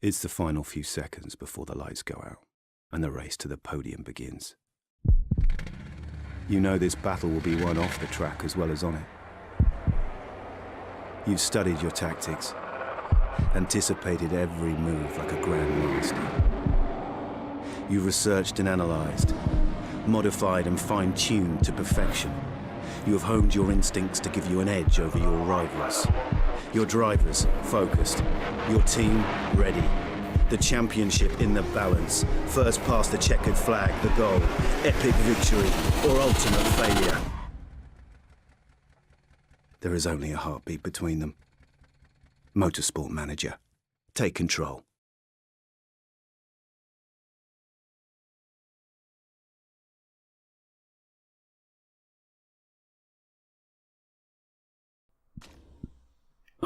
It's the final few seconds before the lights go out and the race to the podium begins. You know this battle will be won off the track as well as on it. You've studied your tactics, anticipated every move like a grandmaster. You've researched and analysed, modified and fine-tuned to perfection. You have honed your instincts to give you an edge over your rivals. Your drivers focused, your team ready. The championship in the balance. First past the checkered flag, the goal. Epic victory or ultimate failure. There is only a heartbeat between them. MotorSport Manager. Take control.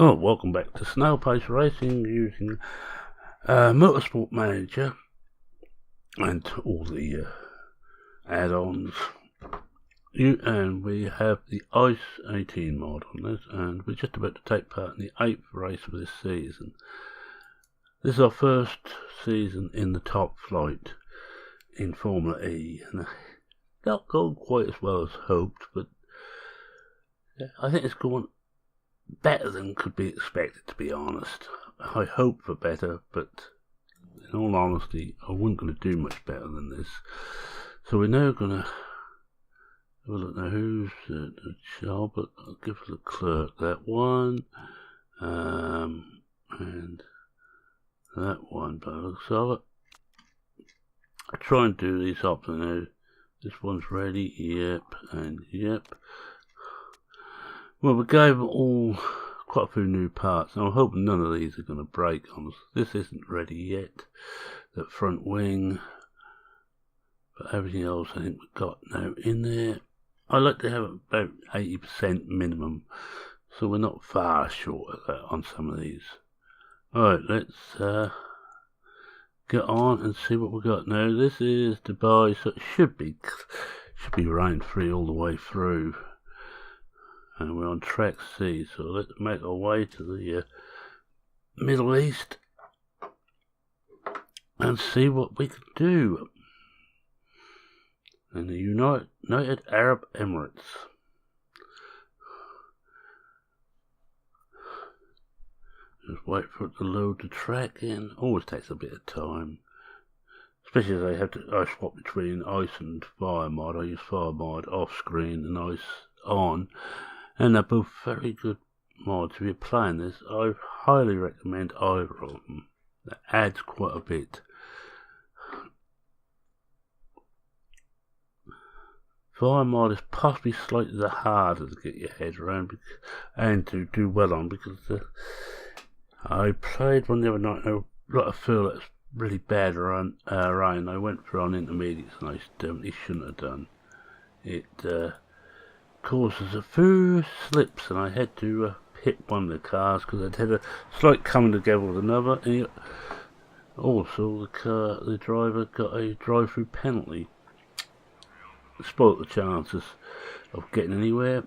Oh, welcome back to Snail Pace Racing using MotorSport Manager and all the add-ons. And we have the ICE18 mod on this, and we're just about to take part in the 8th race of this season. This is our first season in the top flight in Formula E, and not gone quite as well as hoped, but I think it's gone better than could be expected, to be honest. I hope for better, but in all honesty, I wasn't going to do much better than this. So we're now going to have a look now who's the job, but I'll give the clerk that one, and that one, by the looks of it. I try and do these up now. This one's ready, yep, and yep. Well, we gave them all quite a few new parts, and I'm hoping none of these are going to break on us. This isn't ready yet, that front wing, but everything else I think we've got now in there. I like to have about 80% minimum, so we're not far short of that on some of these. Alright, let's get on and see what we got now. This is Dubai, so it should be rain free all the way through. And we're on track C, so let's make our way to the Middle East and see what we can do. In the United Arab Emirates. Just wait for it to load the track in. Always takes a bit of time. Especially as I swap between ice and fire mod. I use fire mod off screen and ice on. And they're both very good mods. If you're playing this, I highly recommend either of them. That adds quite a bit. Fire mod is possibly slightly the harder to get your head around and to do well on, because I played one the other night and I got a feel that's really bad rain. I went for on intermediates and I definitely shouldn't have done. It causes a few slips, and I had to hit one of the cars because I'd had a slight coming together with another, and also the driver got a drive-through penalty. Spoiled the chances of getting anywhere.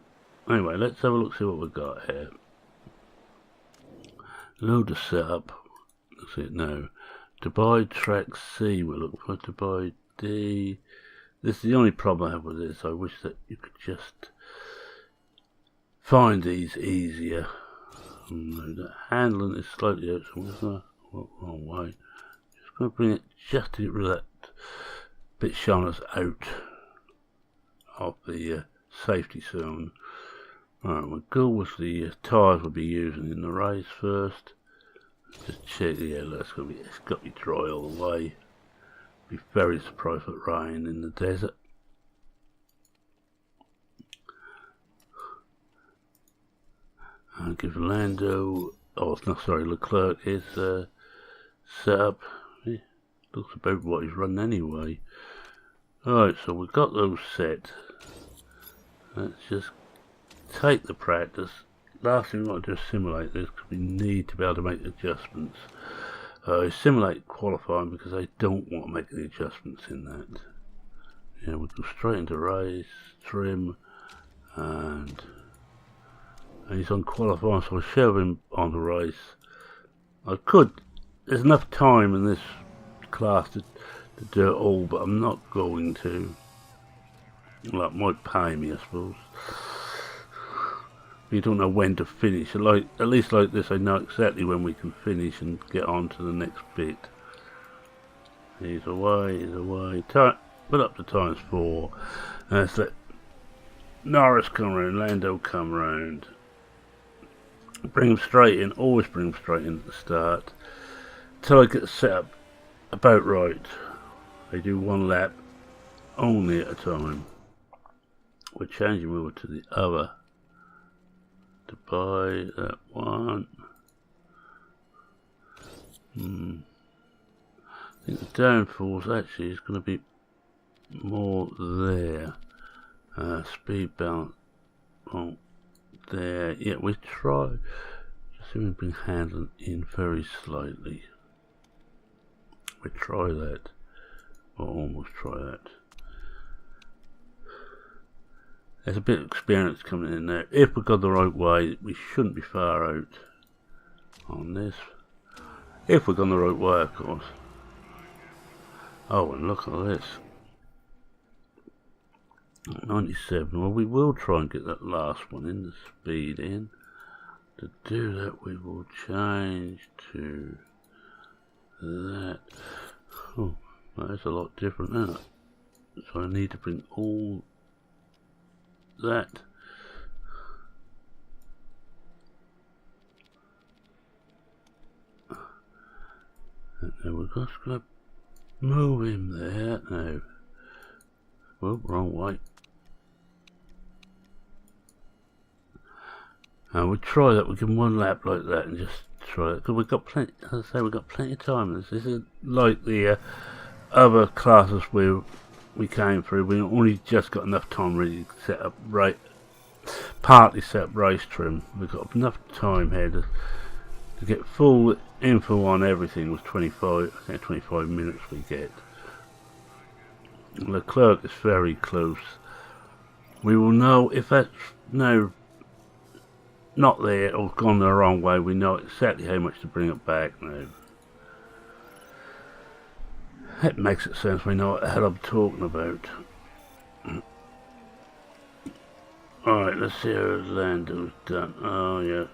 Anyway, let's have a look, see what we've got here. Load the setup. That's it now. Dubai track C, we're looking for Dubai D. This is the only problem I have with this. I wish that you could just find these easier. The handling is slightly out, so I'm just going to walk the wrong way. Just going to bring it just to get rid of that bit showing us out of the safety zone. Alright, we'll go with the tyres we'll be using in the race first. Just check, yeah, it's got to be dry all the way. Be very surprised at rain in the desert. I'll give Lando, Leclerc his setup. Looks about what he's running anyway. Alright, so we've got those set. Let's just take the practice. Last thing we want to do is simulate this, because we need to be able to make adjustments. Simulate qualifying because I don't want to make any adjustments in that. Yeah, we'll go straight into race, trim, and he's on qualifying, so I'll show him on the race. I could there's enough time in this class to do it all, but I'm not going to. Well, it might pay me, I suppose. You don't know when to finish. Like, at least like this, I know exactly when we can finish and get on to the next bit. He's away, he's away. Put up to ×4. Let's let Norris come round, Lando come round. Bring him straight in, always bring him straight in at the start. Till I get set up about right. I do one lap only at a time. We're changing over to the other to buy that one. I think the downfalls actually is going to be more there. Speed balance. Oh, there. Yeah, we try. Just see we bring handling in very slightly. We try that. Or almost try that. There's a bit of experience coming in there. If we go the right way, we shouldn't be far out on this. If we're going the right way, of course. Oh, and look at this. 97. Well, we will try and get that last one in, the speed in. To do that, we will change to that. Oh, that's a lot different, isn't it? So I need to bring all that. And then we're just going to move him there now. Well, wrong way. And we'll try that. We'll give him one lap like that and just try it. Because we've got plenty, as I say, we've got plenty of time. This isn't like the other classes we came through. We only just got enough time really to set up partly set up race trim. We've got enough time here to get full info on everything. It was 25 minutes we get. Leclerc is very close. We will know if that's now not there or gone the wrong way. We know exactly how much to bring it back now. That makes it sense. We know what the hell I'm talking about. Alright, let's see how Lando's done. Oh yeah,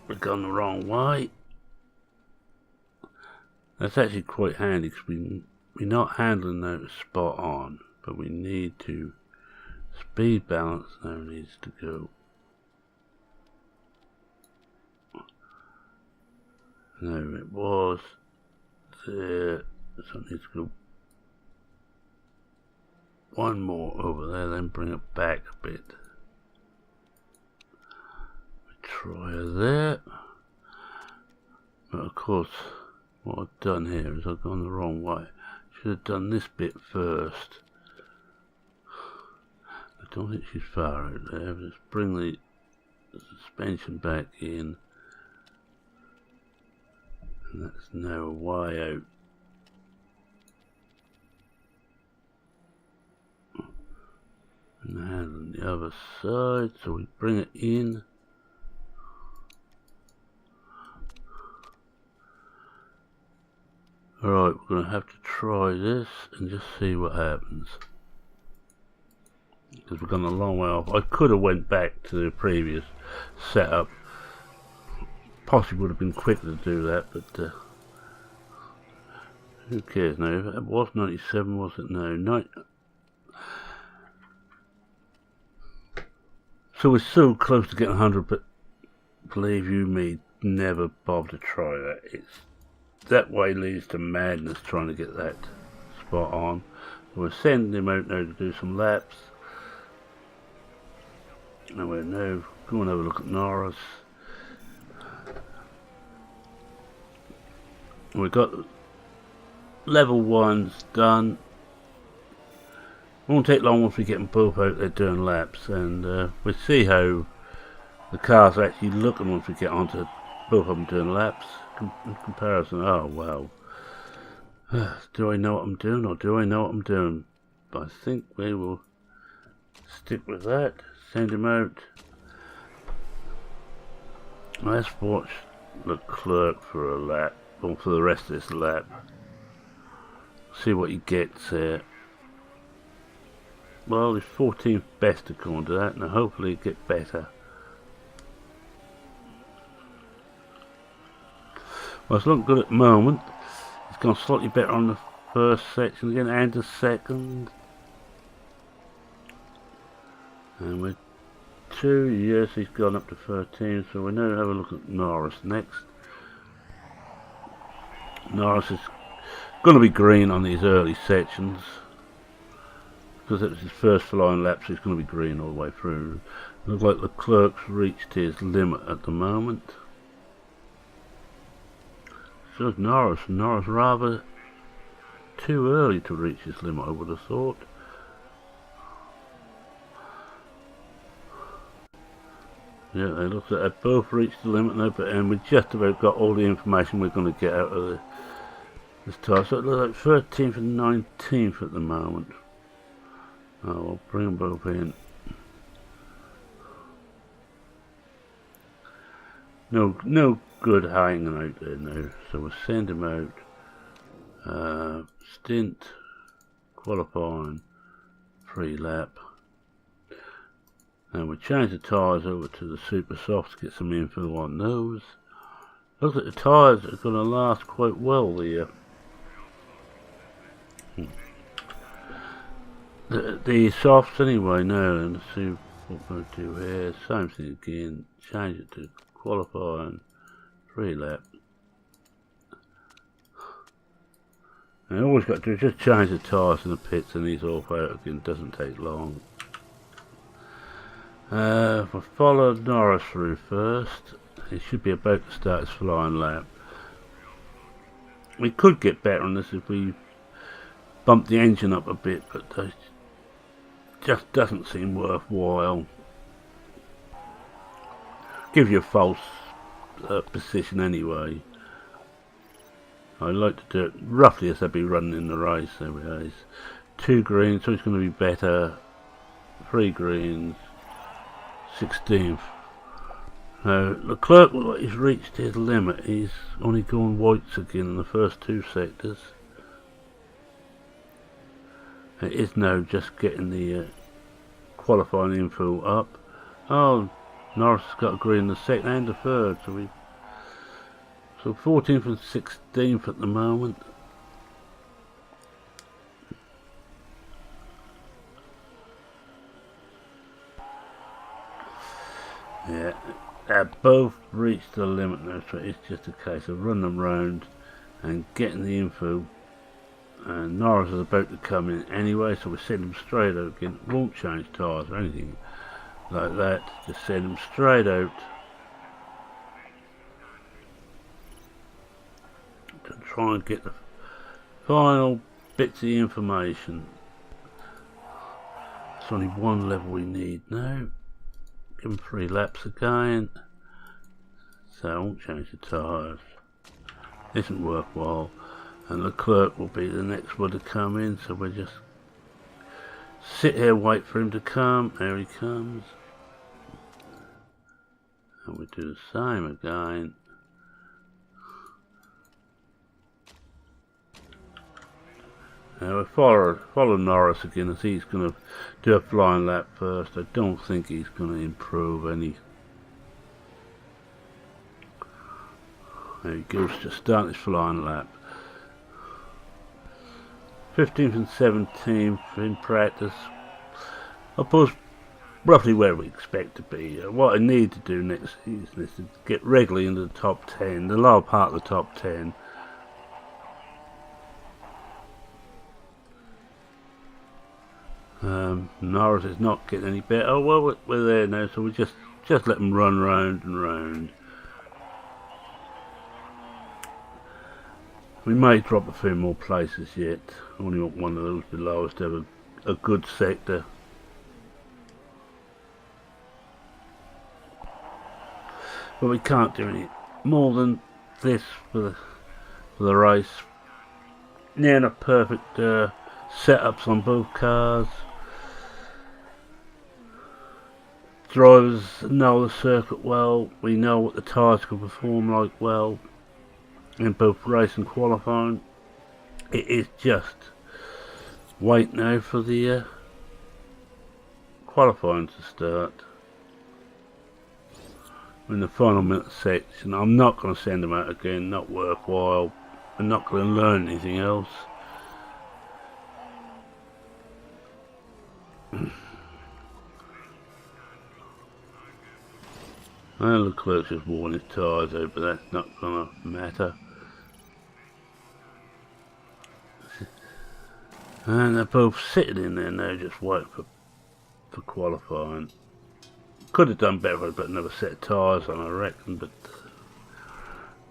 we've gone the wrong way. That's actually quite handy because we're not handling that spot on, but we need to speed balance now needs to go. No, it was there, so it needs to go one more over there, then bring it back a bit. We try that. But of course, what I've done here is I've gone the wrong way. Should have done this bit first. I don't think she's far out there. Let's bring the suspension back in. And that's now way out. And the hand on the other side, so we bring it in. Alright, we're going to have to try this and just see what happens. Because we've gone a long way off. I could have went back to the previous setup. Possibly would have been quicker to do that, but who cares now? It was 97, was it? No. So we're so close to getting 100, but believe you me, never bother to try that. That way leads to madness trying to get that spot on. So we're sending him out now to do some laps. And we're now going to have a look at Norris. We've got level 1s done. Won't take long once we get them both out there doing laps, and we'll see how the cars are actually looking once we get onto both of them doing laps in comparison. Oh wow. Do I know what I'm doing, or do I know what I'm doing? But I think we will stick with that. Send him out. Let's watch Leclerc for a lap. or for the rest of this lap. See what he gets there. Well, he's 14th best according to that, and hopefully he'll get better. Well, it's looking good at the moment. He's gone slightly better on the first section again, and the second. And we're 2, yes, he's gone up to 13, so we now have a look at Norris next. Norris is going to be green on these early sections, because it was his first flying lap, so he's going to be green all the way through. Looks like Leclerc's reached his limit at the moment. So is Norris. Norris rather too early to reach his limit, I would have thought. Yeah, it looks like they've both reached the limit now, and we just about got all the information we're going to get out of this tyre. So it looks like 13th and 19th at the moment. Oh, I'll bring them both in. No good hanging out there now, so we'll send him out. Stint, qualifying, free lap. And we'll change the tyres over to the super soft to get some info on those. Looks like the tyres are going to last quite well there. The softs anyway now, and let's see what we're going to do here. Same thing again, change it to qualifying, free lap. And all we've got to do is just change the tyres in the pits and these off out again, doesn't take long. We'll follow Norris through first. He should be about to start his flying lap. We could get better on this if we bump the engine up a bit, but it just doesn't seem worthwhile. Give you a false position anyway. I like to do it roughly as I'd be running in the race. There we go. 2 greens, so it's going to be better. 3 greens. 16th. Now, Leclerc looks like he's reached his limit. He's only gone whites again in the first 2 sectors. It is now just getting the qualifying info up. Oh, Norris has got a green in the second and the third, so 14th and 16th at the moment. Yeah, they both reached the limit now, so it's just a case of running them round and getting the info. And Norris is about to come in anyway, so we send him straight out again. Won't change tyres or anything like that, just send him straight out to try and get the final bits of information. It's only 1 level we need now. Give him 3 laps again, so I won't change the tyres. Isn't worthwhile. And Leclerc will be the next one to come in, so we'll just sit here, wait for him to come. There he comes. And we do the same again. Now we follow Norris again, as he's going to do a flying lap first. I don't think he's going to improve any. There he goes, just starting his flying lap. 15th and 17th in practice. I suppose roughly where we expect to be. What I need to do next season is to get regularly into the top 10, the lower part of the top 10. Norris is not getting any better. Oh well, we're there now, so we just let them run round and round. We may drop a few more places yet. Only want one of those below us to have a good sector. But we can't do any more than this for the race. Near enough perfect setups on both cars. Drivers know the circuit well. We know what the tyres can perform like well. in both race and qualifying. It is just wait now for the qualifying to start. In the final minute section, I'm not going to send them out again, not worthwhile. I'm not going to learn anything else. And Leclerc's just worn his tyres out, but that's not going to matter. And they're both sitting in there now, just waiting for qualifying. Could have done better if I'd put another set of tyres on, I reckon, but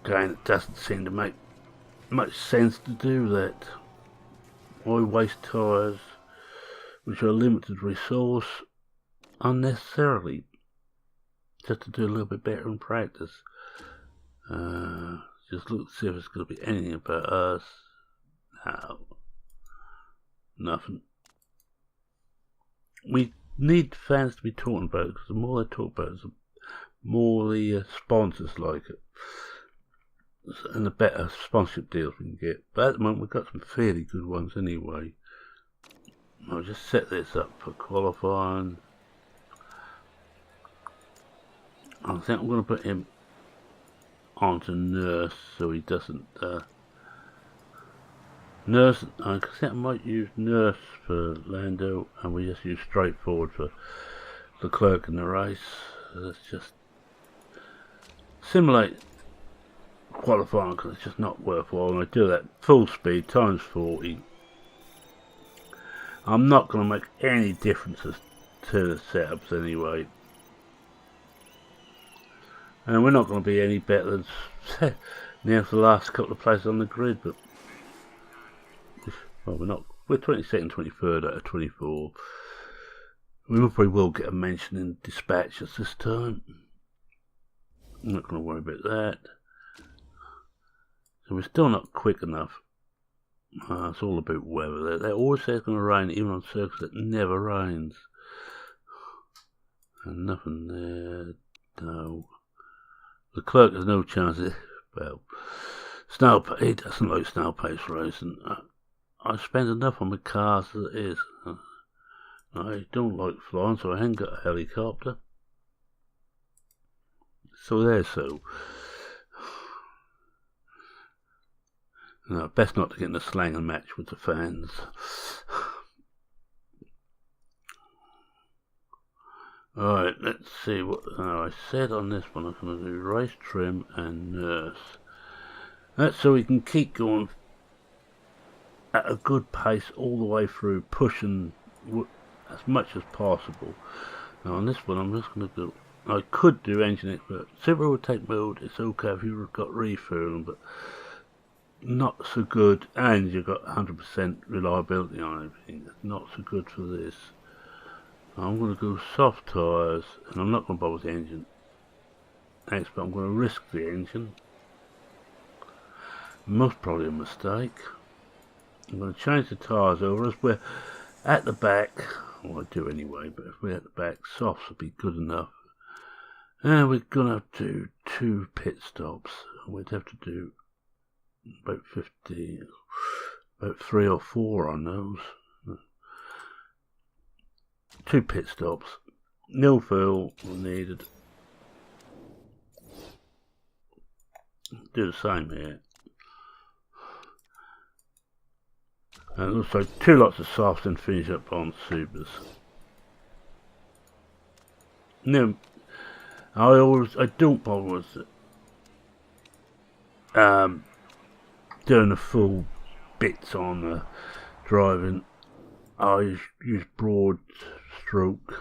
again, it doesn't seem to make much sense to do that. Why waste tyres, which are a limited resource, unnecessarily, just to do a little bit better in practice? Just look to see if it's going to be anything about us. No. Nothing. We need fans to be talking about it, because the more they talk about it, the more the sponsors like it, and the better sponsorship deals we can get. But at the moment, we've got some fairly good ones anyway. I'll just set this up for qualifying. I think I'm going to put him onto Nurse so he doesn't Nurse. I think I might use Nurse for Lando, and we just use Straightforward for Leclerc in the race. Let's just simulate qualifying, because it's just not worthwhile. And I do that full speed times 40. I'm not going to make any differences to the setups anyway, and we're not going to be any better than near the last couple of places on the grid. But well, we're not. We're 22nd, 23rd out of 24. We probably will get a mention in dispatches this time. I'm not going to worry about that. So we're still not quick enough. It's all about weather. They always say it's going to rain, even on circuits that never rains. And nothing there. No. Leclerc has no chance. Well, he doesn't like snail pace racing. I spend enough on my cars as it is. I don't like flying, so I haven't got a helicopter. So there's so. No, best not to get in a slang and match with the fans. Alright, let's see what I said on this one. I'm going to do race trim and Nurse. That's so we can keep going at a good pace all the way through, pushing as much as possible. Now on this one, I'm just going to go. I could do engine expert, super overtake mode. It's okay if you've got refueling, but not so good, and you've got 100% reliability on everything. It's not so good for this. I'm going to go soft tyres, and I'm not going to bother with the engine expert. I'm going to risk the engine. Most probably a mistake. I'm going to change the tyres over as we're at the back. Well, I do anyway, but if we're at the back, softs would be good enough. And we're going to have to do 2 pit stops. We'd have to do about 3 or 4 on those. 2 pit stops. No fuel needed. Do the same here. And also 2 lots of softs and finish up on supers. No, I don't bother with doing the full bits on driving. I use broad stroke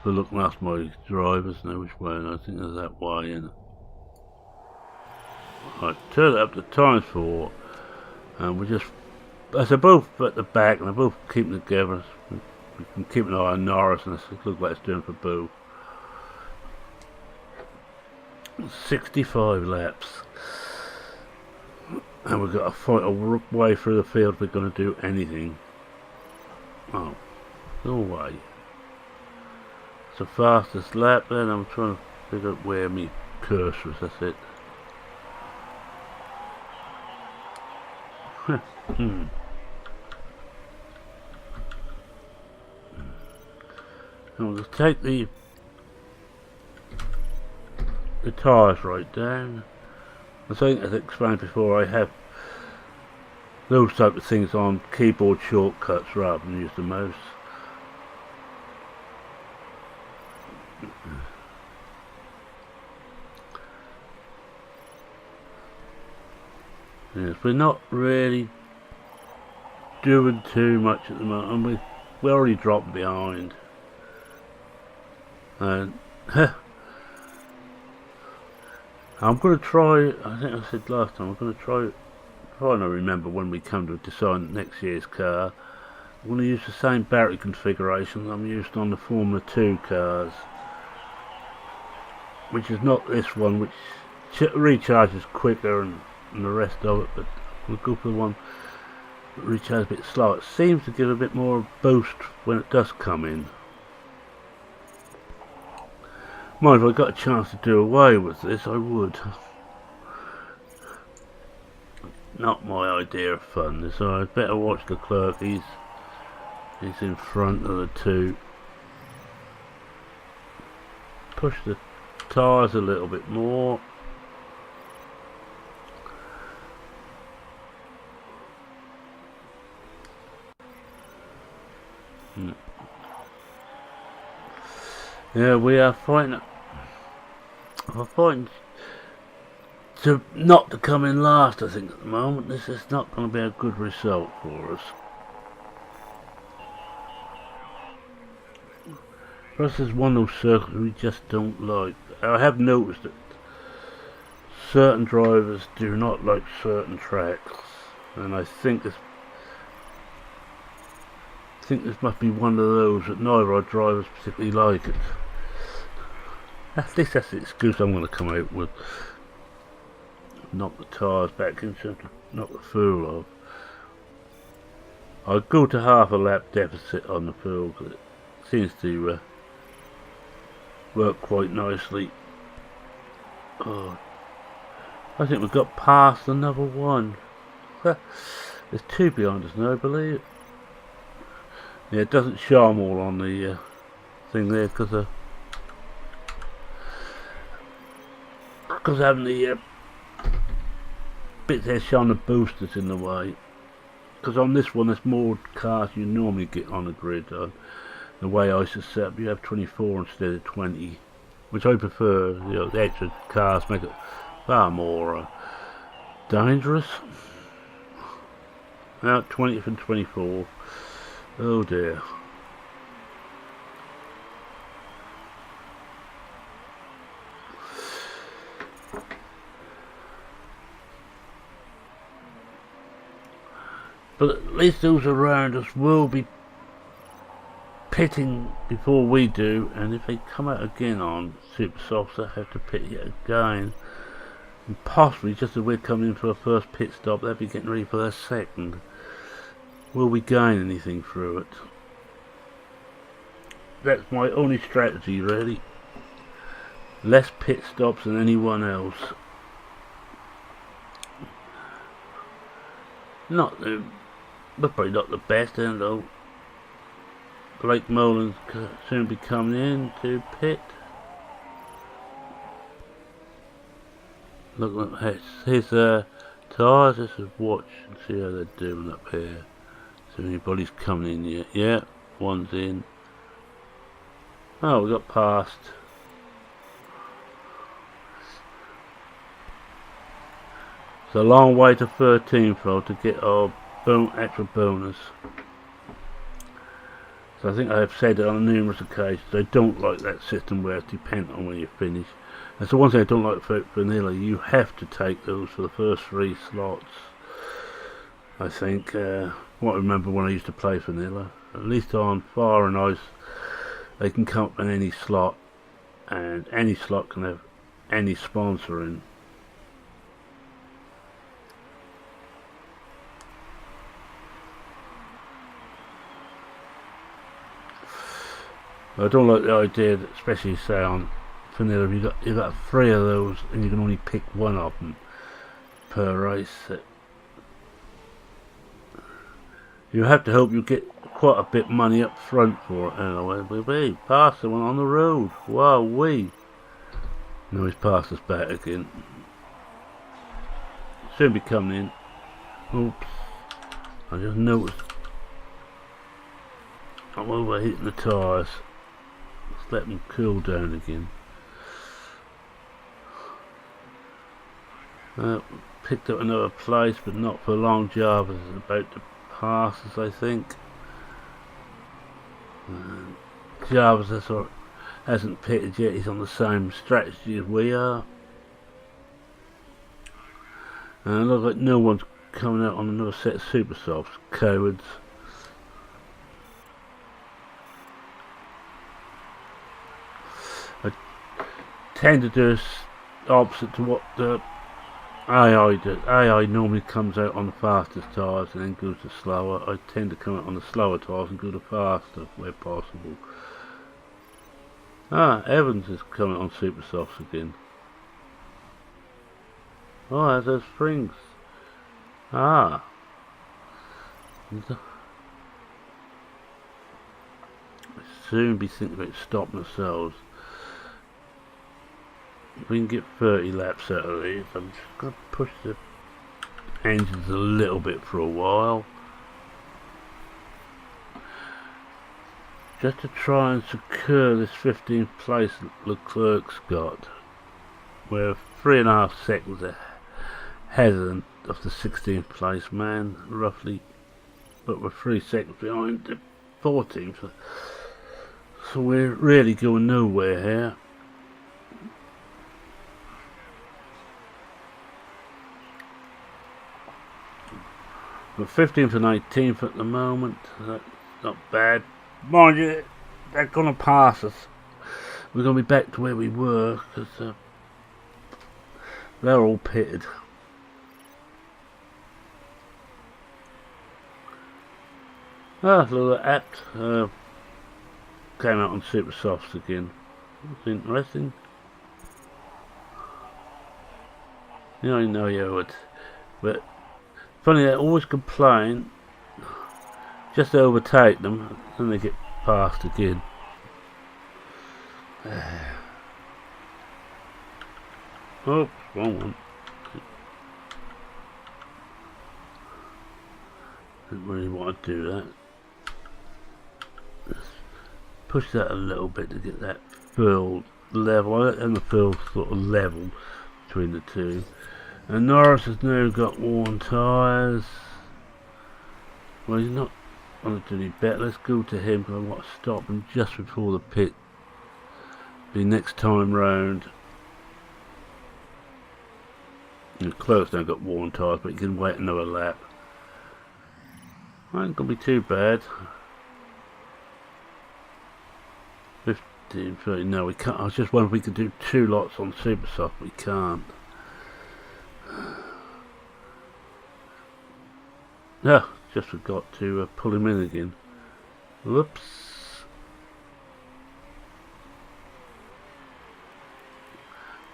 for looking after my drivers, know which way, and I think they're that way. And I turn it up to times 4, and we just, as they're both at the back and they're both keeping together, we can keep an eye on Norris, and it looks like it's doing for Boo. 65 laps, and we've got to fight our way through the field if we're going to do anything. Oh, no way. It's the fastest lap, then I'm trying to figure out where my cursor is. That's it. I'll just take the tyres right down. I think, as explained before, I have those type of things on keyboard shortcuts rather than use the mouse. Yes, we're not really doing too much at the moment, and we're already dropped behind. And I'm going to try, I think I said last time, I'm going to try and I remember when we come to design next year's car, I'm going to use the same battery configuration I'm used on the Formula 2 cars, which is not this one, which recharges quicker and the rest of it, but we'll go for the one that recharges a bit slower. It seems to give a bit more boost when it does come in. Mind if I got a chance to do away with this, I would. Not my idea of fun, so I'd better watch the clerk. He's in front of the two. Push the tyres a little bit more. Yeah, we are fighting. We're fighting not to come in last, I think, at the moment. This is not going to be a good result for us. Plus, there's one of those circles we just don't like. I have noticed that certain drivers do not like certain tracks, and I think this must be one of those that neither our drivers particularly like it. At least that's the excuse I'm going to come out with. Knock the tyres back into, knock the fuel off. I'll go to half a lap deficit on the fuel because it seems to work quite nicely. Oh, I think we've got past another one. There's two behind us now, I believe. Yeah, it doesn't show them all on the thing there because having the bit there showing the boosters in the way. Because on this one, there's more cars you normally get on the grid. The way ICE is set up, you have 24 instead of 20, which I prefer. You know, the extra cars make it far more dangerous. Now 20th and 24. Oh dear. But at least those around us will be pitting before we do, and if they come out again on super softs, they'll have to pit yet again. And possibly, just as we're coming in for our first pit stop, they'll be getting ready for their second. Will we gain anything through it? That's my only strategy, really. Less pit stops than anyone else. We're probably not the best, and though Blake Molan's soon be coming in to pit. Look at his tyres. Let's just watch and see how they're doing up here. So anybody's coming in yet? Yeah, one's in. Oh, we got past. It's a long way to 13th though to get our extra bonus. So I think I have said it on numerous occasions. I don't like that system where it's dependent on when you finish. That's the one thing I don't like for vanilla. You have to take those for the first 3 slots. I think what I remember when I used to play vanilla. At least on Fire and Ice, they can come up in any slot, and any slot can have any sponsor in. I don't like the idea that, especially say on vanilla, you got 3 of those and you can only pick one of them per race. You have to hope you get quite a bit of money up front for it. Anyway, we'll pass someone on the road. Wow, no, he's passed us back again. Soon be coming in. Oops. I just noticed I'm overheating the tyres. Let's let them cool down again. Picked up another place, but not for long. Jarvis is about to pass us, I think. Jarvis hasn't pitted yet. He's on the same strategy as we are. And it looks like no one's coming out on another set of super softs. Cowards. I tend to do opposite to what the AI does. AI normally comes out on the fastest tyres and then goes to slower. I tend to come out on the slower tyres and go to faster where possible. Evans is coming on super softs again. Oh, there's those springs. Soon be thinking about stopping ourselves. If we can get 30 laps out of these, I'm just going to push the engines a little bit for a while. Just to try and secure this 15th place Leclerc's got. We're 3.5 seconds ahead of the 16th place man, roughly. But we're 3 seconds behind the 14th. So we're really going nowhere here. We're 15th and 18th at the moment. That's not bad. Mind you, they're going to pass us. We're going to be back to where we were because they're all pitted. Look at that. Came out on super softs again. That's interesting. Yeah, I know you would. But funny, they always complain just to overtake them and they get passed again. Oh, wrong one. Didn't really want to do that. Just push that a little bit to get that field level, and the field sort of level between the two. And Norris has now got worn tyres. Well, he's not going to do any better. Let's go to him because I want to stop him just before the pit. Be next time round. And Clerk's now got worn tyres, but he can wait another lap. Ain't going to be too bad. 15, 30, no we can't. I was just wondering if we could do 2 lots on super soft, but we can't. No, just forgot to pull him in again. Whoops.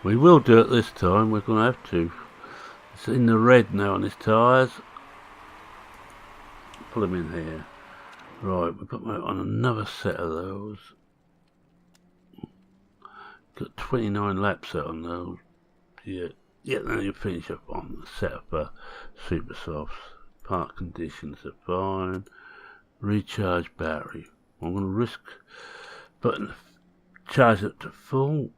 We will do it this time, we're going to have to. It's in the red now on his tyres. Pull him in here. Right, we've got on another set of those. Got 29 laps out on those. Yeah, then you finish up on the set of super softs. Park conditions are fine. Recharge battery. I'm going to risk putting the charge up to full.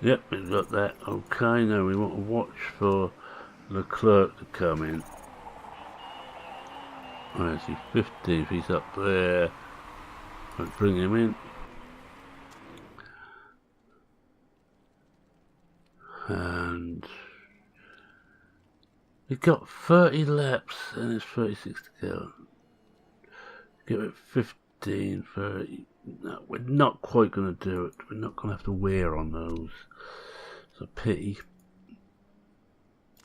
Yep, we've got that. Okay, now we want to watch for Leclerc to come in. Where's he? 15th, he's up there. Let's bring him in. And we've got 30 laps and it's 36 to go. Give it 15, 30. No, we're not quite going to do it. We're not going to have to wear on those. It's a pity.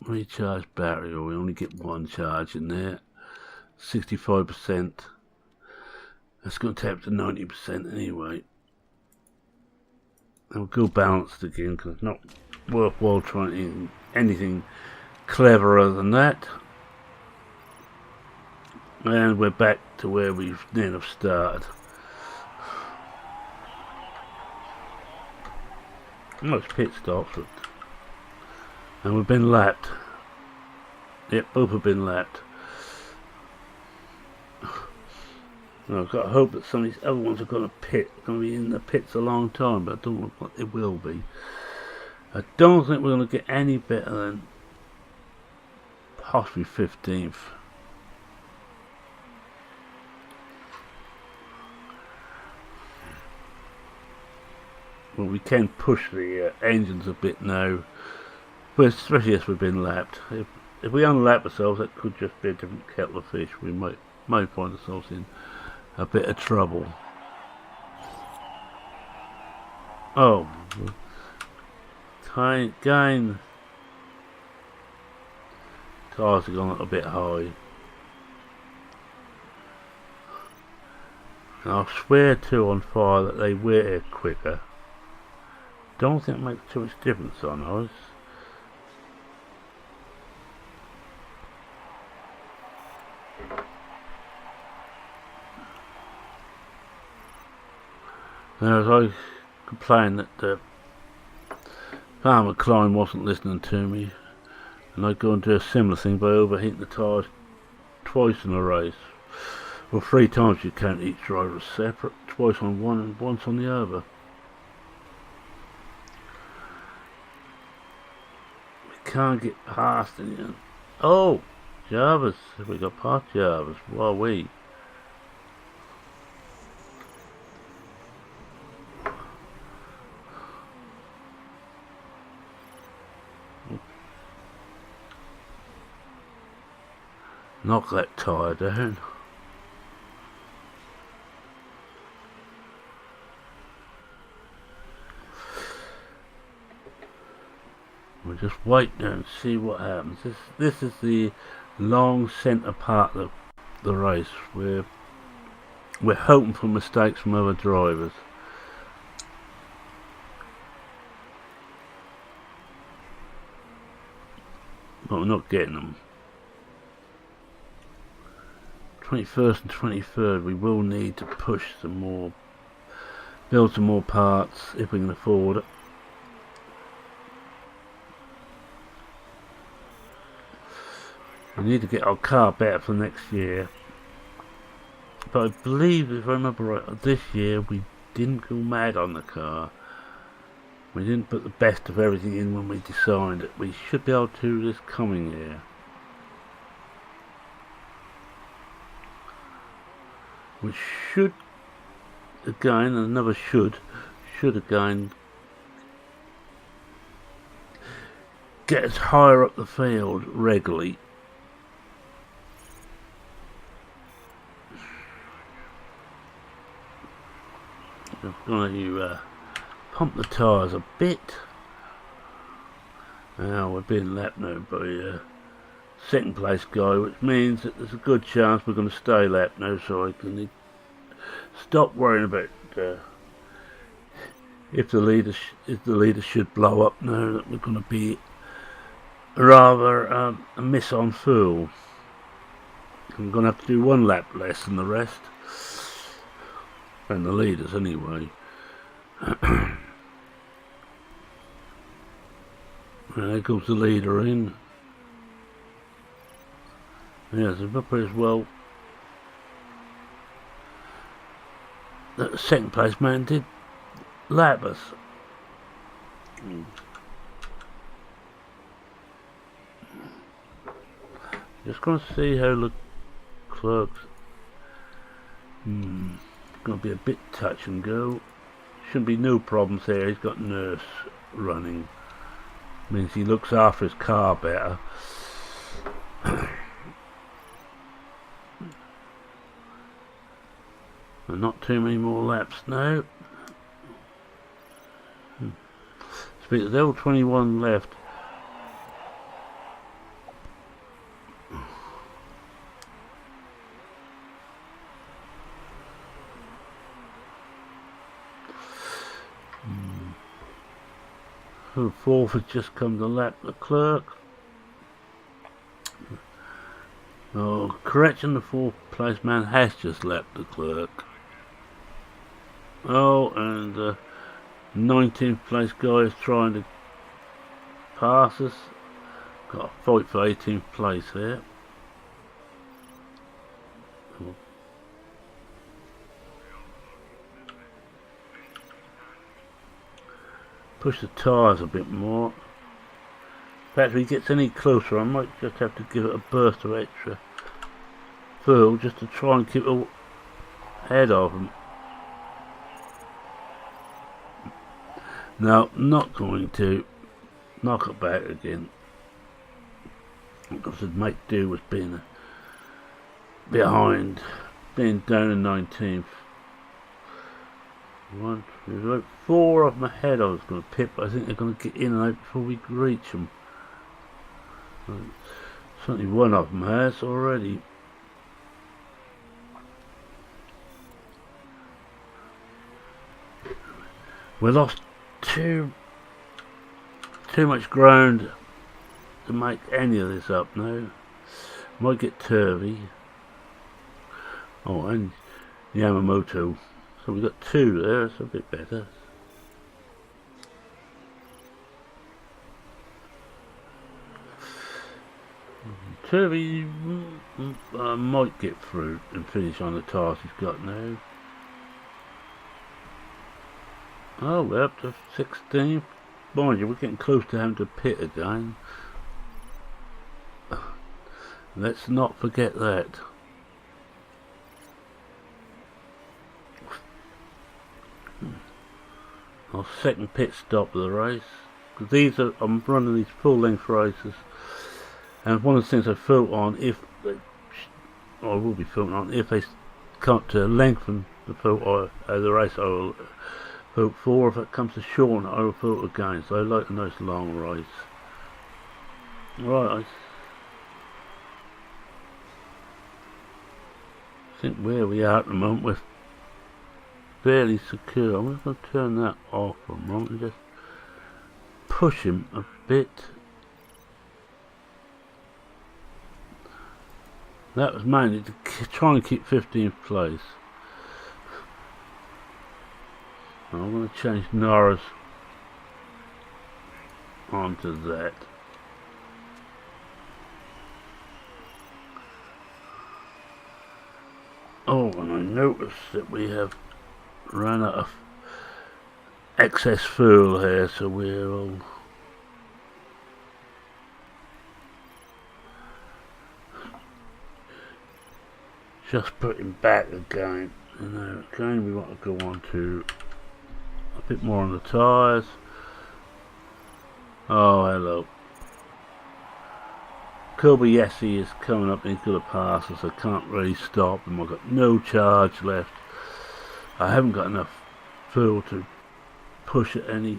Recharge battery, or we only get 1 charge in there. 65%. That's going to take up to 90% anyway. I'll go balanced again because it's not worthwhile trying anything cleverer than that. And we're back to where we've then have started. Most pit stops, and we've been lapped. Yep, both have been lapped. Well, I've got to hope that some of these other ones are going to be in the pits a long time, but I don't look like they will be. I don't think we're going to get any better than possibly 15th. Well, we can push the engines a bit now, but especially as we've been lapped. If we unlap ourselves, that could just be a different kettle of fish. We might find ourselves in a bit of trouble. Oh, again, tyres have gone a little bit high. And I'll swear to on fire that they wear quicker. Don't think it makes too much difference on us. Now, as I complained that the Farmer Klein wasn't listening to me, and I'd go and do a similar thing by overheating the tyres twice in a race. Well, 3 times you count each driver as separate, twice on one and once on the other. We can't get past it. Oh, Jarvis, we got past Jarvis. Well, we. Knock that tyre down. We'll just wait now and see what happens. This is the long centre part of the race. We're hoping for mistakes from other drivers. But we're not getting them. 21st and 23rd, we will need to push some more, build some more parts if we can afford it. We need to get our car better for next year. But I believe, if I remember right, this year we didn't go mad on the car. We didn't put the best of everything in when we designed it. We should be able to this coming year. We should again, another should again get us higher up the field regularly. I'm going to pump the tyres a bit. Now we're being lapped now by second place guy, which means that there's a good chance we're going to stay lapped now, so I can stop worrying about if the leader should blow up now, that we're going to be rather a miss on fuel. I'm going to have to do 1 lap less than the rest, and the leaders anyway. There goes the leader in. Yes, I remember as well that the second place man did lap us. Just going to see how the clerks. Going to be a bit touch and go. Shouldn't be no problems there. He's got nurse running. Means he looks after his car better. And not too many more laps now. There's still 21 left. The fourth has just come to lap the clerk. Oh, correction, the fourth place man has just lapped the clerk. Oh, and the 19th place guy is trying to pass us. Got a fight for 18th place there. Push the tyres a bit more. In fact, if he gets any closer, I might just have to give it a burst of extra fuel just to try and keep ahead of him. No, not going to knock it back again, because I'd make do with being behind, being down in 19th. 1, 2, 3, 4 of them ahead I was going to pit, but I think they're going to get in and out before we reach them. Certainly one of them has already. We lost too much ground to make any of this up now. Might get turvy. Oh, and Yamamoto. So we've got 2 there, it's a bit better. Turvy might get through and finish on the task he's got now. Oh, we're up to 16th. Mind you, we're getting close to having to pit again. Let's not forget that. Our second pit stop of the race. Because I'm running these full length races. And one of the things I filter on, I will be filtering on, if they come to lengthen the filter the race, I will filter for. If it comes to shorten, I will filter again. So I like a nice long race. Right, I think where we are at the moment, we're fairly secure. I'm just going to turn that off for a moment and just push him a bit. That was mainly to try and keep 15th place. I'm going to change Norris onto that. Oh, and I noticed that we have run out of excess fuel here, so we're all just putting back again. And again we want to go on to a bit more on the tyres. Oh, hello. Kobayashi is coming up and he's going to pass us. I can't really stop him. I've got no charge left. I haven't got enough fuel to push it any.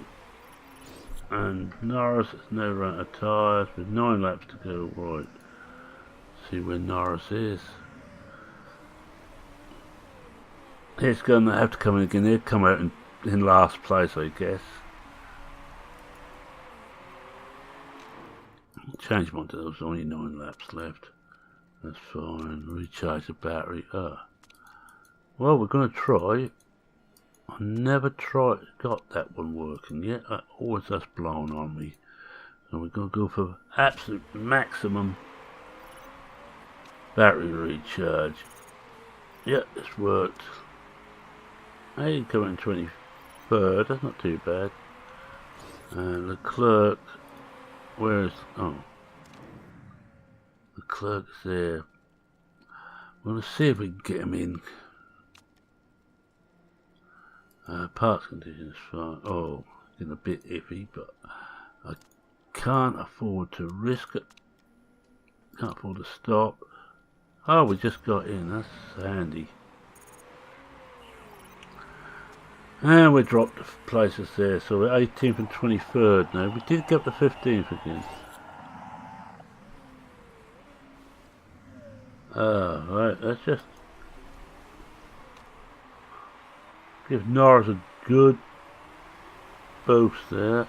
And Norris has now run out of tyres with 9 laps to go. Right. See where Norris is. He's going to have to come in again. He'll come out in last place, I guess. Change one to those, only 9 laps left. That's fine. Recharge the battery. Well, we're going to try. I never got that one working yet. Always that's blown on me. So we're going to go for absolute maximum battery recharge. Yep, this worked. Hey, coming 23rd. That's not too bad. And the clerk. Where's... oh. The clerk's there. We're going to see if we can get him in. Parts conditions fine. Oh, getting a bit iffy, but I can't afford to risk it. Can't afford to stop. Oh, we just got in. That's handy. And we dropped places there, so we're 18th and 23rd now. We did get up to 15th again. Right, let's just give Norris a good boost there.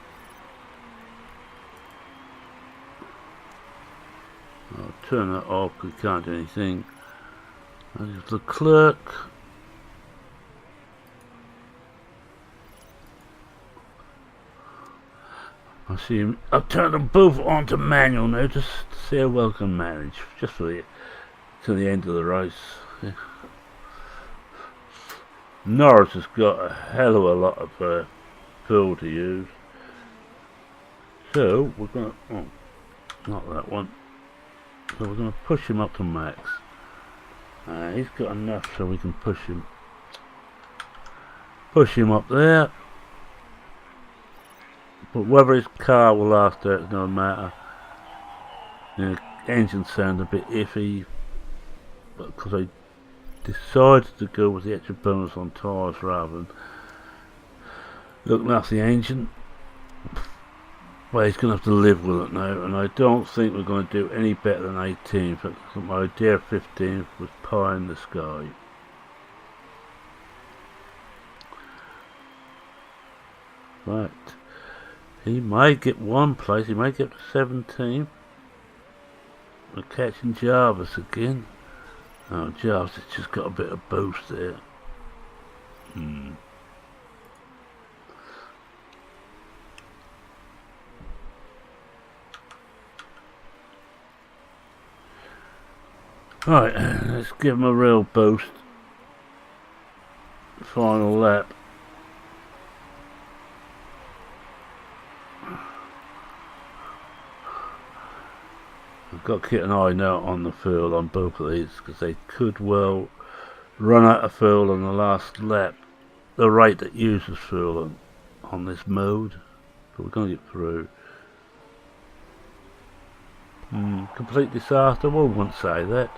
turn that off because we can't do anything. There's the clerk. I see him. I've turned them both onto manual now, just to see how well I can manage, just for the to the end of the race. Yeah. Norris has got a hell of a lot of fuel to use, so we're gonna. Oh, not that one. So we're gonna push him up to max. He's got enough so we can push him up there. But whether his car will last out, it doesn't matter. The engine sounds a bit iffy, but because I decided to go with the extra bonus on tyres rather than looking after the engine. Well, he's going to have to live with it now, and I don't think we're going to do any better than 18th. But my idea 15th was pie in the sky. Right. He might get one place, he might get to 17th. We're catching Jarvis again. Oh, Jarvis has just got a bit of boost there. Right, let's give him a real boost. Final lap. I've got to keep an eye now on the fuel on both of these because they could well run out of fuel on the last lap. The rate that uses fuel on this mode, but we're going to get through. Complete disaster, well, I won't say that.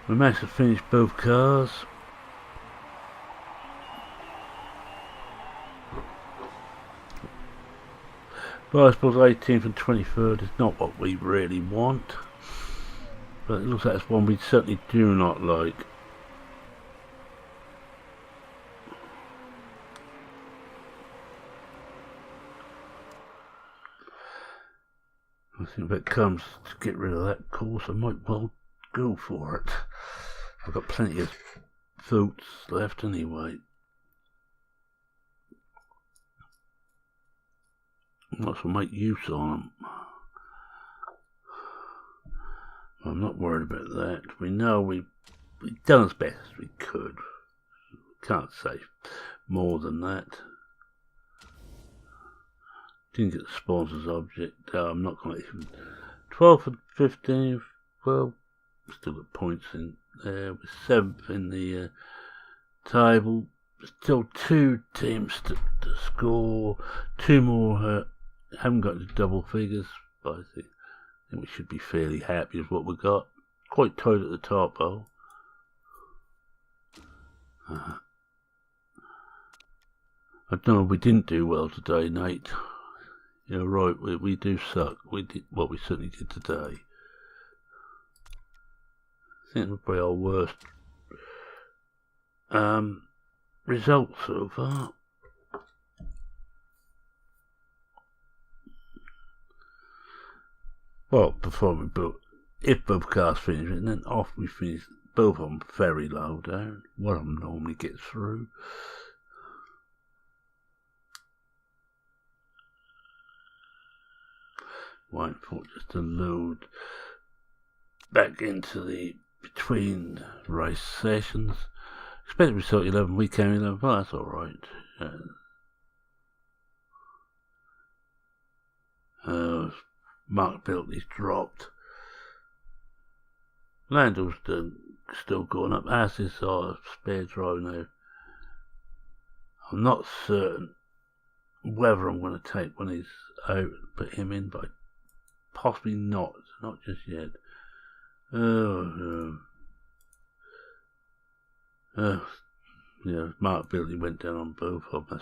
We managed to finish both cars. But I suppose 18th and 23rd is not what we really want. But it looks like it's one we certainly do not like. I think if it comes to get rid of that course, I might well go for it. I've got plenty of votes left anyway. Might as well make use on them. I'm not worried about that. We know we've done as best as we could. We can't say more than that. Didn't get the sponsors object. I'm not going to even. 12th and 15th. Well, still got points in there. We're 7th in the table. Still 2 teams to score. 2 more. Haven't got the double figures, but I think we should be fairly happy with what we got. Quite tight at the top, though. I don't know. We didn't do well today, Nate. You're right. We do suck. We did what we certainly did today. I think we're probably our worst result so far. Well, if both cars finish, and then off we finish, both of them very low down. One of them normally gets through. Waiting for it just to load back into the between race sessions. Expected result 11, we came 11, but that's alright. Markability's dropped. Lando's still going up, as is our spare drive now. I'm not certain whether I'm going to take when he's out and put him in, but possibly not just yet. Markability went down on both of them.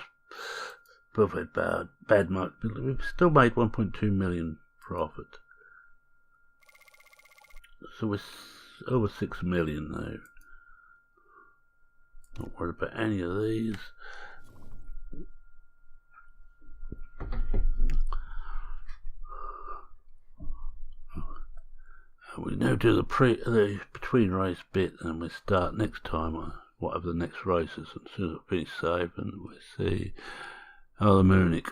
Both had bad markability. We've still made 1.2 million profit. So we're over 6 million now. Not worried about any of these. we now do the between race bit, and we start next time on whatever the next race is. And as soon as I finish saving, we see the Munich.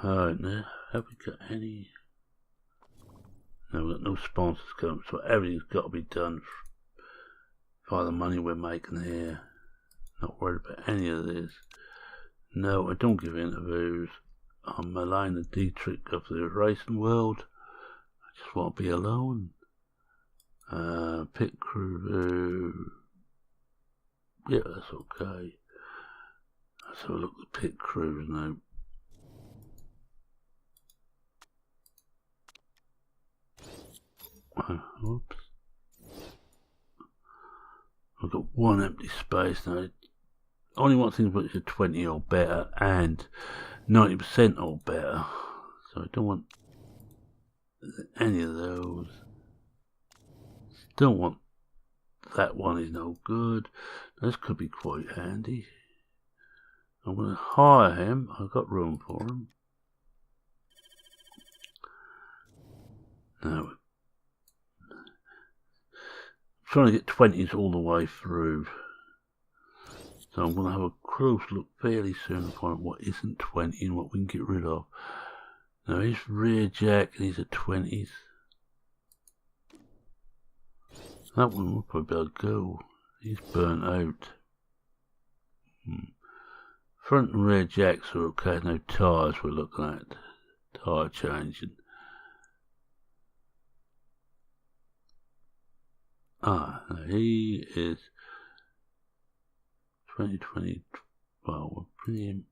Alright, now have we got any? No, we've got no sponsors coming, so everything's got to be done by the money we're making here. Not worried about any of this. No, I don't give interviews. I'm Elena Dietrich of the racing world. I just want to be alone. Pit crew. Yeah, that's okay. Let's have a look at the pit crews now. Oops. I've got one empty space now. I only want things which are 20 or better and 90% or better. So I don't want any of those. Don't want that one, is no good. This could be quite handy. I'm going to hire him. I've got room for him. Now, trying to get 20s all the way through. So I'm going to have a close look fairly soon to find what isn't 20 and what we can get rid of. Now he's rear jack and he's at 20s. That one will probably be able to go. He's burnt out. Front and rear jacks are okay. No tyres we're looking at. Tyre changing. Now he is 2020. Well, we'll bring him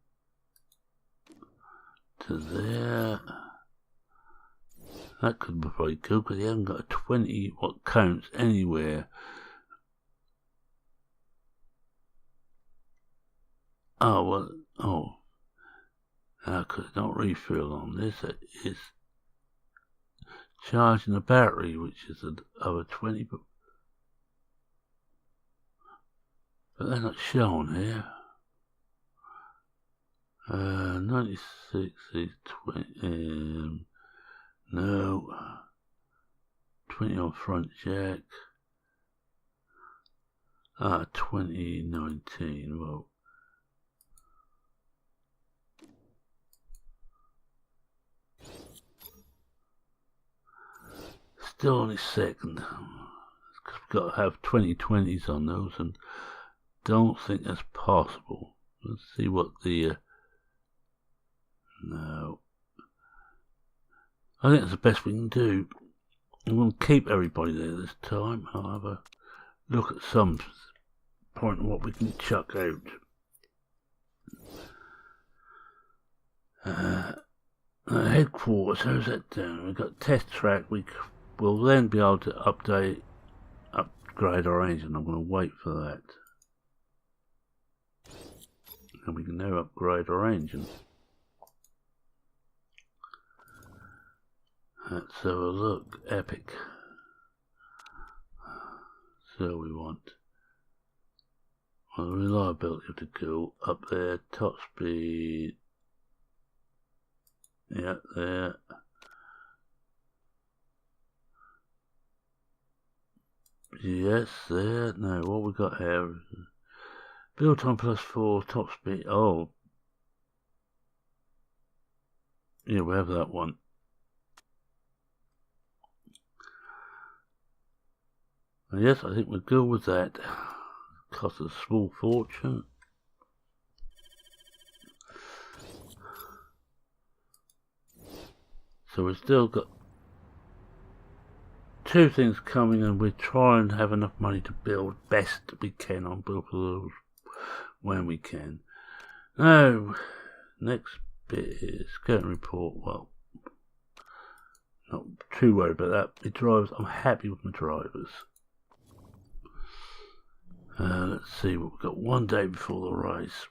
to there. That could be probably good because he hasn't got a 20 what counts anywhere. Because it's not refill on this. It is charging the battery, which is over 20, but they're not shown here. 96 is 20. No. 20 on front jack. 2019. Well. Still only second. Because we've got to have 2020s on those, and don't think that's possible. Let's see what the no. I think that's the best we can do. I'm going to keep everybody there this time. I'll have a look at some point of what we can chuck out. Headquarters, how's that doing? We've got test track. We will then be able to upgrade our engine. I'm going to wait for that. And we can now upgrade our engine. Let's have a look. Epic. So we want the reliability to go up there. Top speed. Yeah, there. Yes, there. No, what we got here? Build time +4, top speed. Oh. Yeah, we have that one. And yes, I think we're good with that. Cost us a small fortune. So we've still got two things coming, and we're trying to have enough money to build best we can on both of those when we can. Now, next bit is scouting report. Well, not too worried about that. My drivers, I'm happy with my drivers. Let's see what we've got. One day before the race.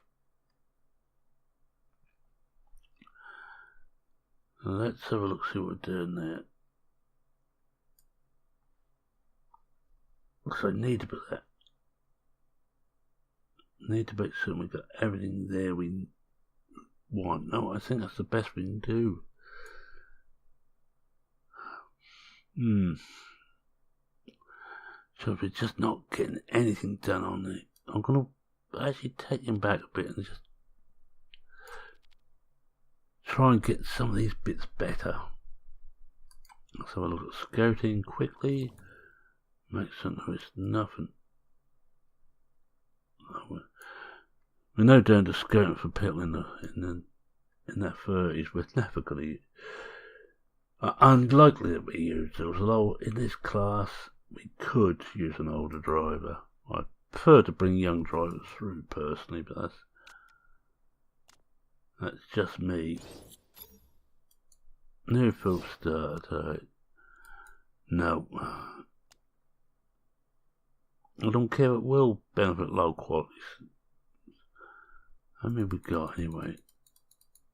Let's have a look, see what we're doing there. Looks like I need to put that. Need to make sure we've got everything there we want. No, I think that's the best we can do. So we're just not getting anything done on it. I'm going to actually take him back a bit and just try and get some of these bits better. Let's have a look at scouting quickly. Make something it's nothing. We're no down to scouting for people in their 30s. We're never going to. Unlikely that we use those. Although in this class we could use an older driver. I prefer to bring young drivers through personally, but that's just me. New full start. No. I don't care, it will benefit low qualities. How many we got anyway?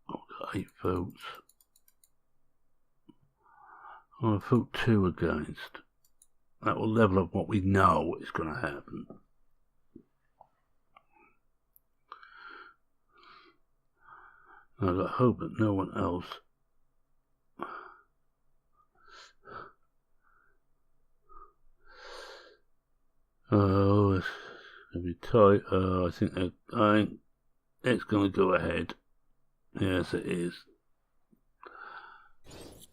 Oh, got 8 votes. I'm going to vote 2 against. That will level up what we know is going to happen. I've got hope that no one else. Oh, it's going to be tight. I think it's going to go ahead. Yes, it is.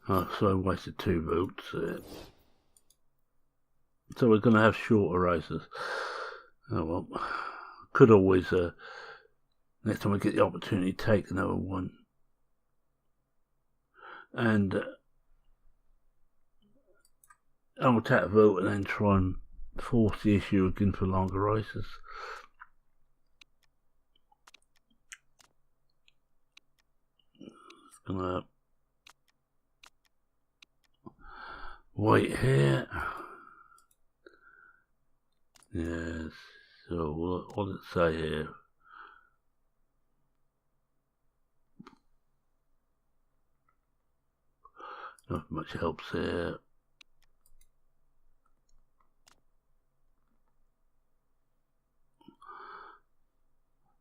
Oh, so I wasted 2 votes. So we're going to have shorter races. Oh well. Could always, next time we get the opportunity, take another one. And I'll take a vote and then try and force the issue again for longer races. It's gonna wait here. Yes, so what does it say here? Not much helps here.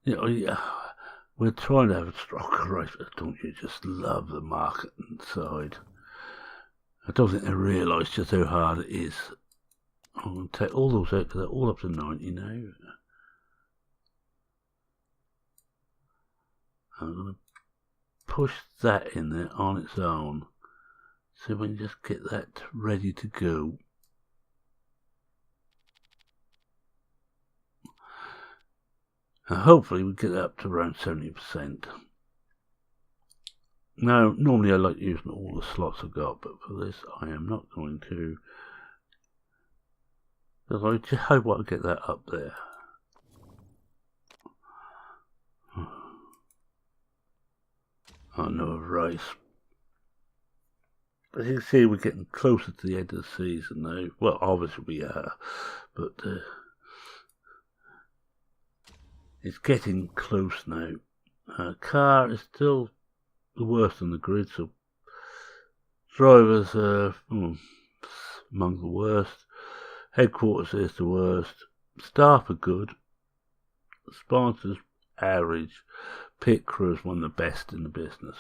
Yeah, we're trying to have a stronger race, but don't you just love the marketing side? I don't think they realise just how hard it is. I'm going to take all those out because they're all up to 90 now. I'm going to push that in there on its own. So we can just get that ready to go. And hopefully we get that up to around 70%. Now, normally I like using all the slots I've got, but for this I am not going to. Because I just hope I get that up there. Another race. As you can see, we're getting closer to the end of the season now. Well, obviously we are, but it's getting close now. Car is still the worst on the grid, so drivers are among the worst. Headquarters is the worst. Staff are good. Sponsors average. Pit crew is one of the best in the business.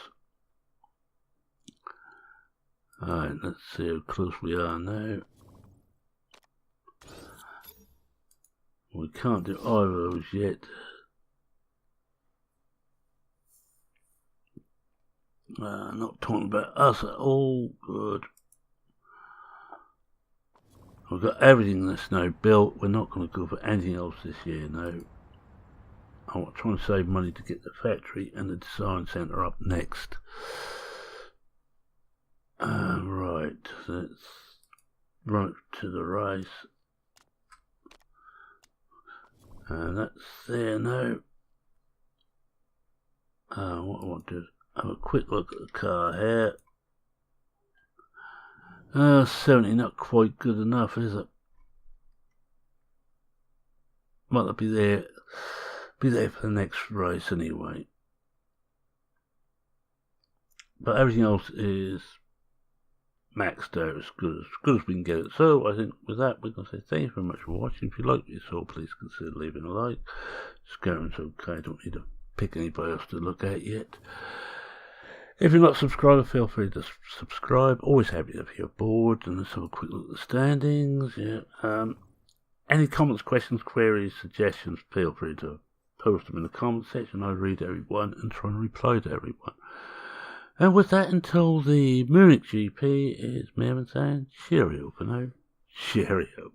Alright, let's see how close we are now. We can't do either of those yet. Not talking about us at all. Good. We've got everything that's now built. We're not going to go for anything else this year now. I'm trying to save money to get the factory and the design centre up next. Right, let's run it to the race. And that's there now. What I want to do is have a quick look at the car here. 70 not quite good enough, is it? Well, it'll be there for the next race anyway. But everything else is maxed out as good as we can get it. So I think with that we're going to say thank you very much for watching. If you like what you saw, please consider leaving a like. Scouting's okay, I don't need to pick anybody else to look at yet. If you're not a subscriber, feel free to subscribe. Always happy if you're bored. And let's have a quick look at the standings. Yeah. Any comments, questions, queries, suggestions, feel free to post them in the comment section. I read everyone and try and reply to everyone. And with that, until the Munich GP, it's me saying cheerio for now. Cheerio.